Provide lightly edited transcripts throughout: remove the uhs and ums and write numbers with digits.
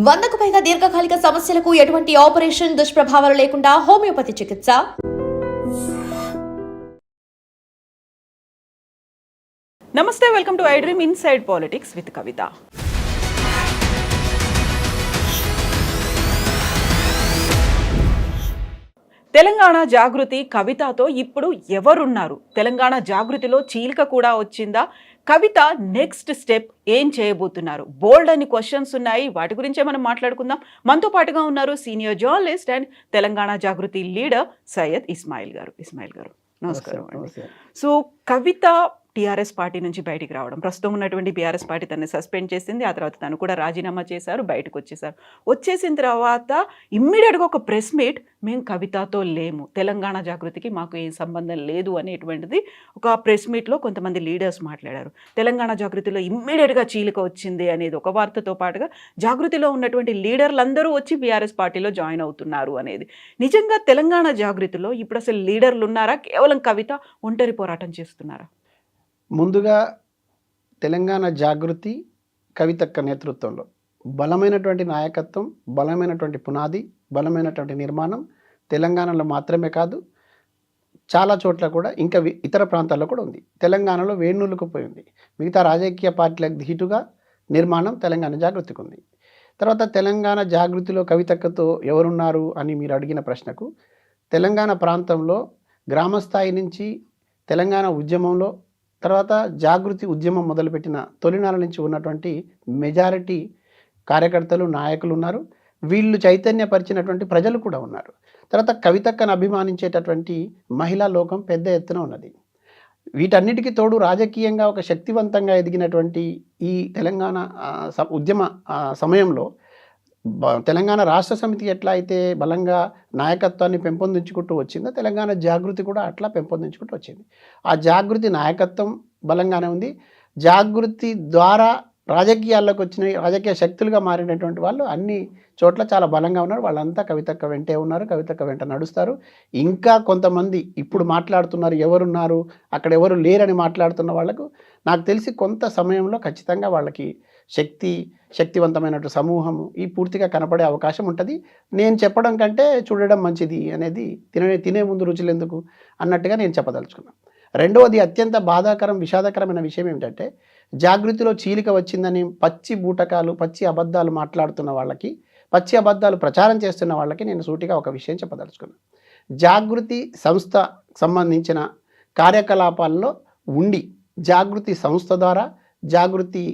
100కు పైగా దీర్ఘకాలిక సమస్యలకు ఎటువంటి ఆపరేషన్ దుష్ప్రభావాలు లేకుండా హోమియోపతి చికిత్స. నమస్తే, welcome to iDream inside politics with Kavitha. Telangana Jagruthi కవితతో ఇప్పుడు ఎవరున్నారు? తెలంగాణ జాగృతిలో చీలిక కూడా వచ్చిందా? కవిత నెక్స్ట్ స్టెప్ ఏం చేయబోతున్నారు? బోల్డ్ అని క్వశ్చన్స్ ఉన్నాయి, వాటి గురించే మనం మాట్లాడుకుందాం. మనతో పాటుగా ఉన్నారు senior journalist and Telangana Jagruthi leader Syed Ismail గారు. నమస్కారం అండి. సో కవిత టీఆర్ఎస్ పార్టీ నుంచి బయటికి రావడం, ప్రస్తుతం ఉన్నటువంటి బీఆర్ఎస్ పార్టీ తనని సస్పెండ్ చేసింది. ఆ తర్వాత తను కూడా రాజీనామా చేశారు, బయటకు వచ్చేసారు. వచ్చేసిన తర్వాత ఇమ్మీడియట్గా ఒక ప్రెస్ మీట్, మేము కవితతో లేము, తెలంగాణ జాగృతికి మాకు ఏం సంబంధం లేదు అనేటువంటిది ఒక ప్రెస్ మీట్లో కొంతమంది లీడర్స్ మాట్లాడారు. తెలంగాణ జాగృతిలో ఇమ్మీడియట్గా చీలిక వచ్చింది అనేది ఒక వార్తతో పాటుగా జాగృతిలో ఉన్నటువంటి లీడర్లందరూ వచ్చి బీఆర్ఎస్ పార్టీలో జాయిన్ అవుతున్నారు అనేది. నిజంగా తెలంగాణ జాగృతిలో ఇప్పుడు అసలు లీడర్లు ఉన్నారా? కేవలం కవిత ఒంటరి పోరాటం చేస్తున్నారా? ముందుగా తెలంగాణ జాగృతి కవితక్క నేతృత్వంలో బలమైనటువంటి నాయకత్వం, బలమైనటువంటి పునాది, బలమైనటువంటి నిర్మాణం తెలంగాణలో మాత్రమే కాదు, చాలా చోట్ల కూడా ఇంకా ఇతర ప్రాంతాల్లో కూడా ఉంది. తెలంగాణలో వేణులకు పోయింది. మిగతా రాజకీయ పార్టీలకు ధీటుగా నిర్మాణం తెలంగాణ జాగృతికి ఉంది. తర్వాత తెలంగాణ జాగృతిలో కవితక్కతో ఎవరున్నారు అని మీరు అడిగిన ప్రశ్నకు, తెలంగాణ ప్రాంతంలో గ్రామస్థాయి నుంచి తెలంగాణ ఉద్యమంలో, తర్వాత జాగృతి ఉద్యమం మొదలుపెట్టిన తొలినాల నుంచి ఉన్నటువంటి మెజారిటీ కార్యకర్తలు, నాయకులు ఉన్నారు. వీళ్ళు చైతన్యపరిచినటువంటి ప్రజలు కూడా ఉన్నారు. తర్వాత కవితక్కను అభిమానించేటటువంటి మహిళా లోకం పెద్ద ఎత్తున ఉన్నది. వీటన్నిటికీ తోడు రాజకీయంగా ఒక శక్తివంతంగా ఎదిగినటువంటి ఈ తెలంగాణ ఉద్యమ సమయంలో తెలంగాణ రాష్ట్ర సమితి ఎట్లా అయితే బలంగా నాయకత్వాన్ని పెంపొందించుకుంటూ వచ్చిందో, తెలంగాణ జాగృతి కూడా అట్లా పెంపొందించుకుంటూ వచ్చింది. ఆ జాగృతి నాయకత్వం బలంగానే ఉంది. జాగృతి ద్వారా రాజకీయాల్లోకి వచ్చిన రాజకీయ శక్తులుగా మారినటువంటి వాళ్ళు అన్ని చోట్ల చాలా బలంగా ఉన్నారు. వాళ్ళంతా కవితక్క వెంటే ఉన్నారు, కవితక్క వెంట నడుస్తారు. ఇంకా కొంతమంది ఇప్పుడు మాట్లాడుతున్నారు, ఎవరున్నారు అక్కడ, ఎవరు లేరని మాట్లాడుతున్న వాళ్ళకు నాకు తెలిసి కొంత సమయంలో ఖచ్చితంగా వాళ్ళకి శక్తివంతమైనటువంటి సమూహము ఈ పూర్తిగా కనపడే అవకాశం ఉంటుంది. నేను చెప్పడం కంటే చూడడం మంచిది అనేది తినే ముందు రుచులు ఎందుకు అన్నట్టుగా నేను చెప్పదలుచుకున్నాను. రెండవది, అత్యంత బాధాకరం, విషాదకరమైన విషయం ఏమిటంటే, జాగృతిలో చీలిక వచ్చిందని పచ్చి బూటకాలు, పచ్చి అబద్ధాలు మాట్లాడుతున్న వాళ్ళకి, పచ్చి అబద్ధాలు ప్రచారం చేస్తున్న వాళ్ళకి నేను సూటిగా ఒక విషయం చెప్పదలుచుకున్నాను. జాగృతి సంస్థ సంబంధించిన కార్యకలాపాల్లో ఉండి, జాగృతి సంస్థ ద్వారా, జాగృతి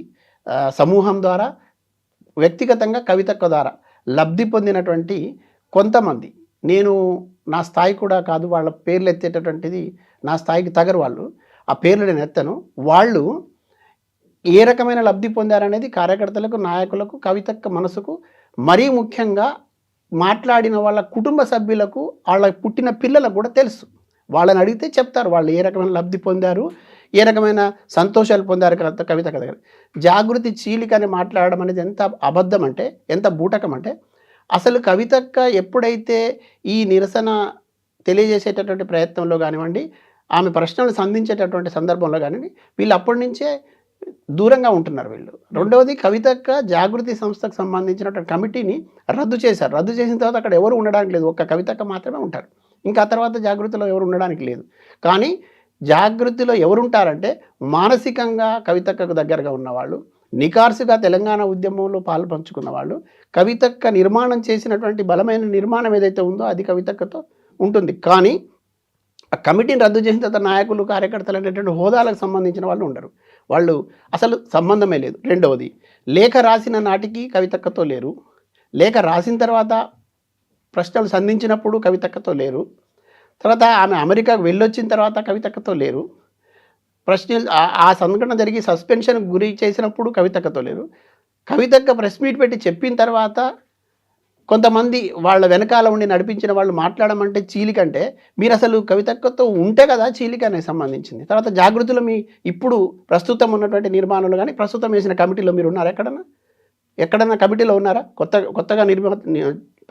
సమూహం ద్వారా, వ్యక్తిగతంగా కవితక్క ద్వారా లబ్ధి పొందినటువంటి కొంతమంది, నేను నా స్థాయి కూడా కాదు, వాళ్ళ పేర్లు ఎత్తేటటువంటిది నా స్థాయికి తగరు, వాళ్ళు ఆ పేర్లు నేను ఎత్తను. వాళ్ళు ఏ రకమైన లబ్ధి పొందారనేది కార్యకర్తలకు, నాయకులకు, కవితక్క మనసుకు, మరీ ముఖ్యంగా మాట్లాడిన వాళ్ళ కుటుంబ సభ్యులకు, వాళ్ళ పుట్టిన పిల్లలకు కూడా తెలుసు. వాళ్ళని అడిగితే చెప్తారు వాళ్ళు ఏ రకమైన లబ్ధి పొందారు, ఏ రకమైన సంతోషాలు పొందారు కవితక్క దగ్గర. జాగృతి చీలికని మాట్లాడడం అనేది ఎంత అబద్ధం అంటే, ఎంత బూటకం అంటే, అసలు కవితక్క ఎప్పుడైతే ఈ నిరసన తెలియజేసేటటువంటి ప్రయత్నంలో కానివ్వండి, ఆమె ప్రశ్నలు సంధించేటటువంటి సందర్భంలో కానివ్వండి, వీళ్ళు అప్పటి నుంచే దూరంగా ఉంటున్నారు వీళ్ళు. రెండవది, కవితక్క జాగృతి సంస్థకు సంబంధించినటువంటి కమిటీని రద్దు చేశారు. రద్దు చేసిన తర్వాత అక్కడ ఎవరు ఉండడానికి లేదు, ఒక్క కవితక్క మాత్రమే ఉంటారు. ఇంకా ఆ తర్వాత జాగృతిలో ఎవరు ఉండడానికి లేదు. కానీ జాగృతిలో ఎవరుంటారంటే, మానసికంగా కవితక్కకు దగ్గరగా ఉన్నవాళ్ళు, నికార్సుగా తెలంగాణ ఉద్యమంలో పాలు పంచుకున్న వాళ్ళు, కవితక్క నిర్మాణం చేసినటువంటి బలమైన నిర్మాణం ఏదైతే ఉందో అది కవితక్కతో ఉంటుంది. కానీ ఆ కమిటీని రద్దు చేసిన తర్వాత నాయకులు, కార్యకర్తలు అనేటువంటి హోదాలకు సంబంధించిన వాళ్ళు ఉండరు, వాళ్ళు అసలు సంబంధమే లేదు. రెండవది, లేఖ రాసిన నాటికి కవితక్కతో లేరు, లేఖ రాసిన తర్వాత ప్రశ్నలు సంధించినప్పుడు కవితక్కతో లేరు, తర్వాత ఆమె అమెరికాకు వెళ్ళొచ్చిన తర్వాత కవితక్కతో లేరు, ప్రశ్నలు ఆ సంఘటన జరిగి సస్పెన్షన్కి గురి చేసినప్పుడు కవితక్కతో లేరు. కవితక్క ప్రెస్ మీట్ పెట్టి చెప్పిన తర్వాత కొంతమంది వాళ్ళ వెనకాల ఉండి నడిపించిన వాళ్ళు మాట్లాడమంటే చీలికంటే, మీరు అసలు కవితక్కతో ఉంటే కదా చీలిక అనేది సంబంధించింది. తర్వాత జాగృతిలో ఇప్పుడు ప్రస్తుతం ఉన్నటువంటి నిర్మాణంలో కానీ, ప్రస్తుతం వేసిన కమిటీలో మీరు ఉన్నారా? ఎక్కడన్నా కమిటీలో ఉన్నారా? కొత్తగా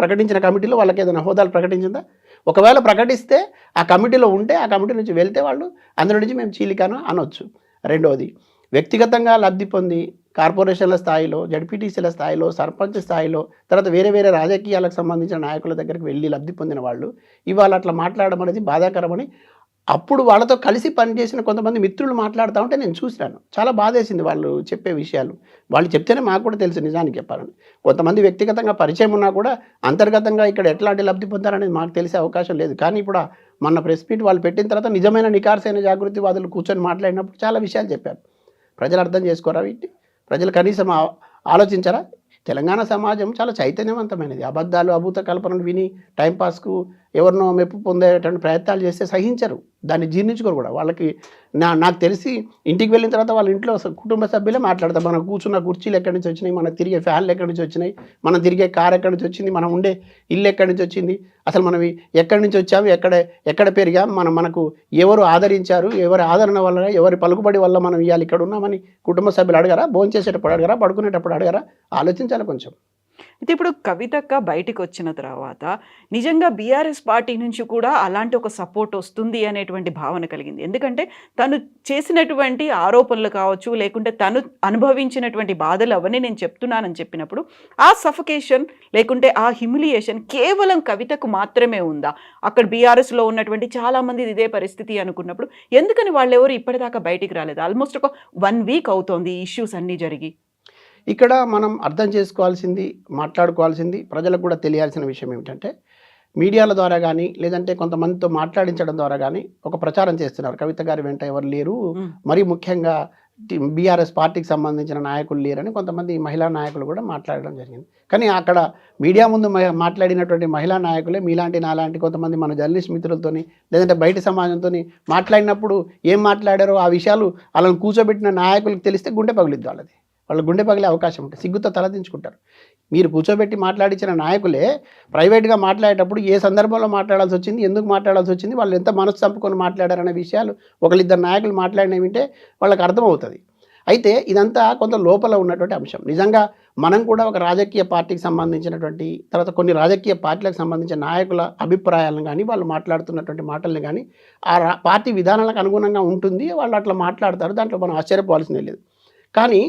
ప్రకటించిన కమిటీలో వాళ్ళకి ఏదైనా హోదాలు ప్రకటించిందా? ఒకవేళ ప్రకటిస్తే ఆ కమిటీలో ఉంటే, ఆ కమిటీ నుంచి వెళ్తే వాళ్ళు అందులో నుంచి మేము చీలికను అనొచ్చు. రెండవది, వ్యక్తిగతంగా లబ్ధి పొంది కార్పొరేషన్ల స్థాయిలో, జడ్పీటీసీల స్థాయిలో, సర్పంచ్ స్థాయిలో, తర్వాత వేరే వేరే రాజకీయాలకు సంబంధించిన నాయకుల దగ్గరికి వెళ్ళి లబ్ధి పొందిన వాళ్ళు ఇవాళ అట్లా మాట్లాడడం అనేది బాధాకరమని అప్పుడు వాళ్ళతో కలిసి పనిచేసిన కొంతమంది మిత్రులు మాట్లాడుతూ ఉంటే నేను చూశాను. చాలా బాధేసింది వాళ్ళు చెప్పే విషయాలు. వాళ్ళు చెప్తేనే మాకు కూడా తెలుసు నిజానికి చెప్పాలని. కొంతమంది వ్యక్తిగతంగా పరిచయం ఉన్నా కూడా అంతర్గతంగా ఇక్కడ ఎట్లాంటి లబ్ధి పొందారనేది మాకు తెలిసే అవకాశం లేదు. కానీ ఇప్పుడు మొన్న ప్రెస్ మీట్ వాళ్ళు పెట్టిన తర్వాత నిజమైన నికార్సైన జాగృతివాదులు కూర్చొని మాట్లాడినప్పుడు చాలా విషయాలు చెప్పారు. ప్రజలు అర్థం చేసుకోరా వీటిని? ప్రజలు కనీసం ఆలోచించరా? తెలంగాణ సమాజం చాలా చైతన్యవంతమైనది. అబద్ధాలు, అభూత కల్పనలు విని టైంపాస్కు ఎవరినో మెప్పు పొందేటువంటి ప్రయత్నాలు చేస్తే సహించరు, దాన్ని జీర్ణించుకోరు కూడా. వాళ్ళకి నాకు తెలిసి ఇంటికి వెళ్ళిన తర్వాత వాళ్ళ ఇంట్లో కుటుంబ సభ్యులే మాట్లాడతారు. మనం కూర్చున్న కుర్చీలు ఎక్కడి నుంచి వచ్చినాయి, మనం తిరిగే ఫ్యాన్లు ఎక్కడి నుంచి వచ్చినాయి, మనం తిరిగే కార్ ఎక్కడి నుంచి వచ్చింది, మనం ఉండే ఇల్లు ఎక్కడి నుంచి వచ్చింది, అసలు మనం ఎక్కడి నుంచి వచ్చాము, ఎక్కడ పెరిగాం, మనకు ఎవరు ఆదరించారు, ఎవరి ఆదరణ వల్ల, ఎవరి పలుకుబడి వల్ల మనం ఇవాళ ఇక్కడ ఉన్నామని కుటుంబ సభ్యులు అడగరా? భోంచేసేటప్పుడు అడగరా? పడుకునేటప్పుడు అడగరా? ఆలోచించాలి కొంచెం. అయితే ఇప్పుడు కవితక్క బయటికి వచ్చిన తర్వాత నిజంగా బీఆర్ఎస్ పార్టీ నుంచి కూడా అలాంటి ఒక సపోర్ట్ వస్తుంది అనేటువంటి భావన కలిగింది. ఎందుకంటే తను చేసినటువంటి ఆరోపణలు కావచ్చు, లేకుంటే తను అనుభవించినటువంటి బాధలు అవన్నీ నేను చెప్తున్నానని చెప్పినప్పుడు ఆ సఫకేషన్ లేకుంటే ఆ హ్యూమిలియేషన్ కేవలం కవితకు మాత్రమే ఉందా? అక్కడ బీఆర్ఎస్లో ఉన్నటువంటి చాలామంది ఇదే పరిస్థితి అనుకున్నప్పుడు ఎందుకని వాళ్ళెవరు ఇప్పటిదాకా బయటికి రాలేదు? ఆల్మోస్ట్ ఒక 1 వీక్ అవుతోంది ఈ ఇష్యూస్ అన్నీ జరిగి. ఇక్కడ మనం అర్థం చేసుకోవాల్సింది, మాట్లాడుకోవాల్సింది, ప్రజలకు కూడా తెలియాల్సిన విషయం ఏమిటంటే మీడియాల ద్వారా కానీ లేదంటే కొంతమందితో మాట్లాడించడం ద్వారా కానీ ఒక ప్రచారం చేస్తున్నారు. కవిత గారి వెంట ఎవరు లేరు, మరీ ముఖ్యంగా బీఆర్ఎస్ పార్టీకి సంబంధించిన నాయకులు లేరని కొంతమంది మహిళా నాయకులు కూడా మాట్లాడడం జరిగింది. కానీ అక్కడ మీడియా ముందు మాట్లాడినటువంటి మహిళా నాయకులే మీలాంటి నాలాంటి కొంతమంది మన జర్నలిస్ట్ మిత్రులతోని లేదంటే బయట సమాజంతో మాట్లాడినప్పుడు ఏం మాట్లాడారో ఆ విషయాలు వాళ్ళని కూర్చోబెట్టిన నాయకులకు తెలిస్తే గుండె పగిలిద్ది వాళ్ళది. వాళ్ళ గుండె పగిలే అవకాశం ఉంటుంది, సిగ్గుతో తలదించుకుంటారు. మీరు కూర్చోబెట్టి మాట్లాడించిన నాయకులే ప్రైవేట్గా మాట్లాడేటప్పుడు ఏ సందర్భంలో మాట్లాడాల్సి వచ్చింది, ఎందుకు మాట్లాడాల్సి వచ్చింది, వాళ్ళు ఎంత మనసు చంపుకొని మాట్లాడారనే విషయాలు ఒకళ్ళిద్దరు నాయకులు మాట్లాడినవి వింటే వాళ్ళకి అర్థమవుతుంది. అయితే ఇదంతా కొంత లోపల ఉన్నటువంటి అంశం. నిజంగా మనం కూడా ఒక రాజకీయ పార్టీకి సంబంధించినటువంటి తర్వాత కొన్ని రాజకీయ పార్టీలకు సంబంధించిన నాయకుల అభిప్రాయాలను కానీ వాళ్ళు మాట్లాడుతున్నటువంటి మాటల్ని కానీ ఆ పార్టీ విధానాలకు అనుగుణంగా ఉంటుంది, వాళ్ళు అట్లా మాట్లాడతారు, దాంట్లో మనం ఆశ్చర్యపోవాల్సిందే లేదు. కానీ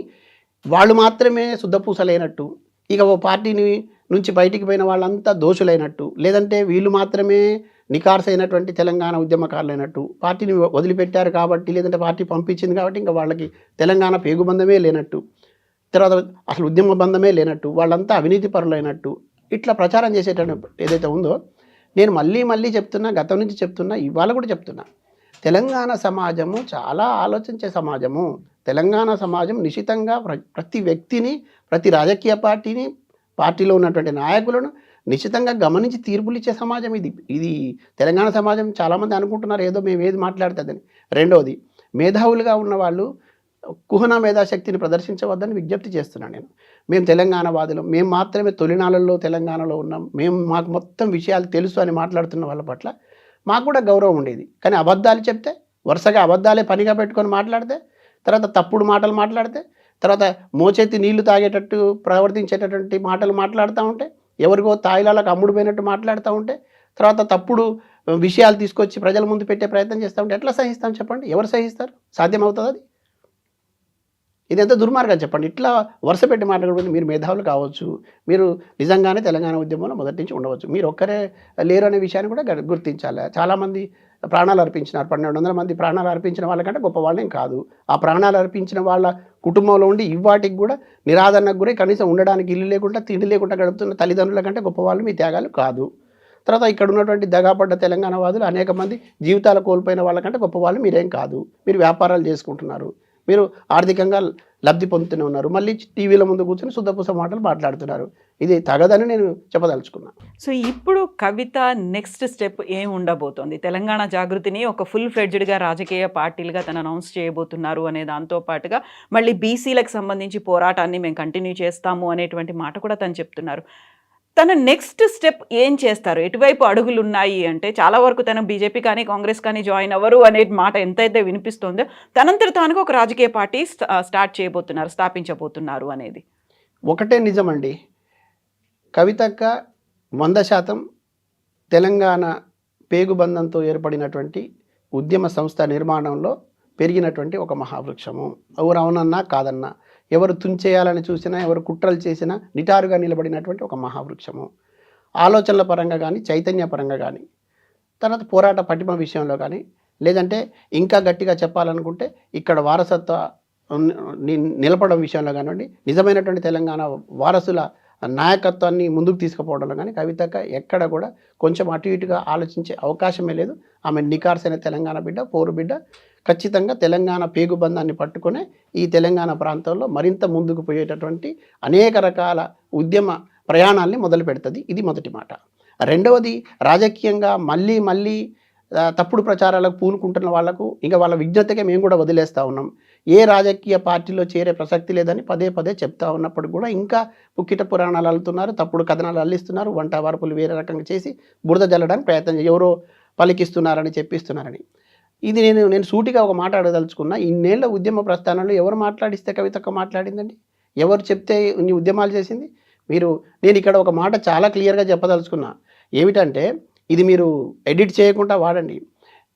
వాళ్ళు మాత్రమే శుద్ధపూసలైనట్టు, ఇక ఓ పార్టీని నుంచి బయటికి పోయిన వాళ్ళంతా దోషులైనట్టు, లేదంటే వీళ్ళు మాత్రమే నికార్సైనటువంటి తెలంగాణ ఉద్యమకారులైనట్టు, పార్టీని వదిలిపెట్టారు కాబట్టి లేదంటే పార్టీ పంపించింది కాబట్టి ఇంకా వాళ్ళకి తెలంగాణ పేగుబంధమే లేనట్టు, తర్వాత అసలు ఉద్యమ బంధమే లేనట్టు, వాళ్ళంతా అవినీతి పరులైనట్టు ఇట్లా ప్రచారం చేసేటప్పుడు ఏదైతే ఉందో, నేను మళ్ళీ చెప్తున్నా, గతం నుంచి చెప్తున్నా, ఇవాళ కూడా చెప్తున్నా, తెలంగాణ సమాజము చాలా ఆలోచించే సమాజము. తెలంగాణ సమాజం నిశితంగా ప్రతి వ్యక్తిని, ప్రతి రాజకీయ పార్టీని, పార్టీలో ఉన్నటువంటి నాయకులను నిశితంగా గమనించి తీర్పులు ఇచ్చే సమాజం ఇది తెలంగాణ సమాజం. చాలామంది అనుకుంటున్నారు ఏదో మేము ఏది మాట్లాడుతుందని. రెండవది, మేధావులుగా ఉన్నవాళ్ళు కుహన మేధాశక్తిని ప్రదర్శించవద్దని విజ్ఞప్తి చేస్తున్నాను నేను. మేము తెలంగాణ వాదులం, మేము మాత్రమే తొలినాళ్ళల్లో తెలంగాణలో ఉన్నాం, మాకు మొత్తం విషయాలు తెలుసు అని మాట్లాడుతున్న వాళ్ళ పట్ల మాకు కూడా గౌరవం ఉండేది. కానీ అబద్ధాలు చెప్తే, వరుసగా అబద్ధాలే పనిగా పెట్టుకొని మాట్లాడితే, తర్వాత తప్పుడు మాటలు మాట్లాడితే, తర్వాత మోచేతి నీళ్లు తాగేటట్టు ప్రవర్తించేటటువంటి మాటలు మాట్లాడుతూ ఉంటే, ఎవరికో తాయిలాలకు అమ్ముడు పోయినట్టు మాట్లాడుతూ ఉంటే, తర్వాత తప్పుడు విషయాలు తీసుకొచ్చి ప్రజల ముందు పెట్టే ప్రయత్నం చేస్తూ ఉంటే ఎట్లా సహిస్తాం చెప్పండి? ఎవరు సహిస్తారు? సాధ్యమవుతుంది అది? ఇది ఎంత దుర్మార్గం చెప్పండి. ఇట్లా వరుస పెట్టి మాట్లాడుకుంటే మీరు మేధావులు కావచ్చు, మీరు నిజంగానే తెలంగాణ ఉద్యమంలో మొదటి నుంచి ఉండవచ్చు, మీరు ఒక్కరే లేరు అనే విషయాన్ని కూడా గుర్తించాలి. చాలామంది ప్రాణాలు అర్పించినారు, 1200 మంది ప్రాణాలు అర్పించిన వాళ్ళకంటే గొప్ప వాళ్ళేం కాదు. ఆ ప్రాణాలు అర్పించిన వాళ్ళ కుటుంబంలో ఉండి ఇవాటికి కూడా నిరాదరణకు గురై కనీసం ఉండడానికి ఇల్లు లేకుండా తిండి లేకుండా గడుపుతున్న తల్లిదండ్రుల కంటే గొప్ప వాళ్ళు మీ త్యాగాలు కాదు. తర్వాత ఇక్కడ ఉన్నటువంటి దగాపడ్డ తెలంగాణ వాదులు అనేక మంది జీవితాలు కోల్పోయిన వాళ్ళకంటే గొప్ప వాళ్ళు మీరేం కాదు. మీరు వ్యాపారాలు చేసుకుంటున్నారు, మీరు ఆర్థికంగా లబ్ధి పొందుతూనే ఉన్నారు, మళ్ళీ టీవీల ముందు కూర్చొని శుద్ధపూస మాటలు మాట్లాడుతున్నారు. ఇది తగదని నేను చెప్పదలుచుకున్నాను. సో ఇప్పుడు కవిత నెక్స్ట్ స్టెప్ ఏం ఉండబోతోంది? తెలంగాణ జాగృతిని ఒక ఫుల్ ఫ్లెడ్జ్డ్గా రాజకీయ పార్టీలుగా తను అనౌన్స్ చేయబోతున్నారు అనే దాంతో పాటుగా మళ్ళీ బీసీలకు సంబంధించి పోరాటాన్ని మేము కంటిన్యూ చేస్తాము అనేటువంటి మాట కూడా తను చెప్తున్నారు. తన నెక్స్ట్ స్టెప్ ఏం చేస్తారు? ఎటువైపు అడుగులు ఉన్నాయి అంటే చాలా వరకు తను బీజేపీ కానీ కాంగ్రెస్ కానీ జాయిన్ అవ్వరు అనే మాట ఎంతైతే వినిపిస్తుందో తనంతట తానుగా ఒక రాజకీయ పార్టీ స్టార్ట్ చేయబోతున్నారు, స్థాపించబోతున్నారు అనేది ఒకటే నిజమండి. కవితక్క 100% తెలంగాణ పేగుబంధంతో ఏర్పడినటువంటి ఉద్యమ సంస్థ నిర్మాణంలో పెరిగినటువంటి ఒక మహావృక్షము. ఎవరు అవునన్నా కాదన్నా ఎవరు తుంచేయాలని చూసినా, ఎవరు కుట్రలు చేసినా నిటారుగా నిలబడినటువంటి ఒక మహావృక్షము. ఆలోచనల పరంగా కానీ, చైతన్య పరంగా కానీ, తర్వాత పోరాట పటిమ విషయంలో కానీ, లేదంటే ఇంకా గట్టిగా చెప్పాలనుకుంటే ఇక్కడ వారసత్వ నిలపడం విషయంలో కానివ్వండి, నిజమైనటువంటి తెలంగాణ వారసుల నాయకత్వాన్ని ముందుకు తీసుకుపోవడంలో కానీ కవితక్క ఎక్కడ కూడా కొంచెం అటు ఇటుగా ఆలోచించే అవకాశమే లేదు. ఆమె నికార్సైన తెలంగాణ బిడ్డ, పోరు బిడ్డ. ఖచ్చితంగా తెలంగాణ పేగుబంధాన్ని పట్టుకునే ఈ తెలంగాణ ప్రాంతంలో మరింత ముందుకు పోయేటటువంటి అనేక రకాల ఉద్యమ ప్రయాణాల్ని మొదలు పెడుతుంది. ఇది మొదటి మాట. రెండవది, రాజకీయంగా మళ్ళీ తప్పుడు ప్రచారాలకు పూనుకుంటున్న వాళ్లకు ఇంకా వాళ్ళ విజ్ఞతకే మేము కూడా వదిలేస్తూ ఉన్నాం. ఏ రాజకీయ పార్టీలో చేరే ప్రసక్తి లేదని పదే చెప్తా ఉన్నప్పుడు కూడా ఇంకా పుక్కిట పురాణాలు అల్లుతున్నారు, తప్పుడు కథనాలు అల్లిస్తున్నారు, వంట వార్పులు వేరే రకంగా చేసి బురద జల్లడానికి ప్రయత్నం ఎవరో పలికిస్తున్నారని చెప్పిస్తున్నారని. ఇది నేను సూటిగా ఒక మాట అడగదలుచుకున్నా. ఇన్నేళ్ల ఉద్యమ ప్రస్థానంలో ఎవరు మాట్లాడిస్తే కవితక్క మాట్లాడిందండి? ఎవరు చెప్తే ఇన్ని ఉద్యమాలు చేసింది? నేను ఇక్కడ ఒక మాట చాలా క్లియర్గా చెప్పదలుచుకున్నా. ఏమిటంటే, ఇది మీరు ఎడిట్ చేయకుండా వాడండి.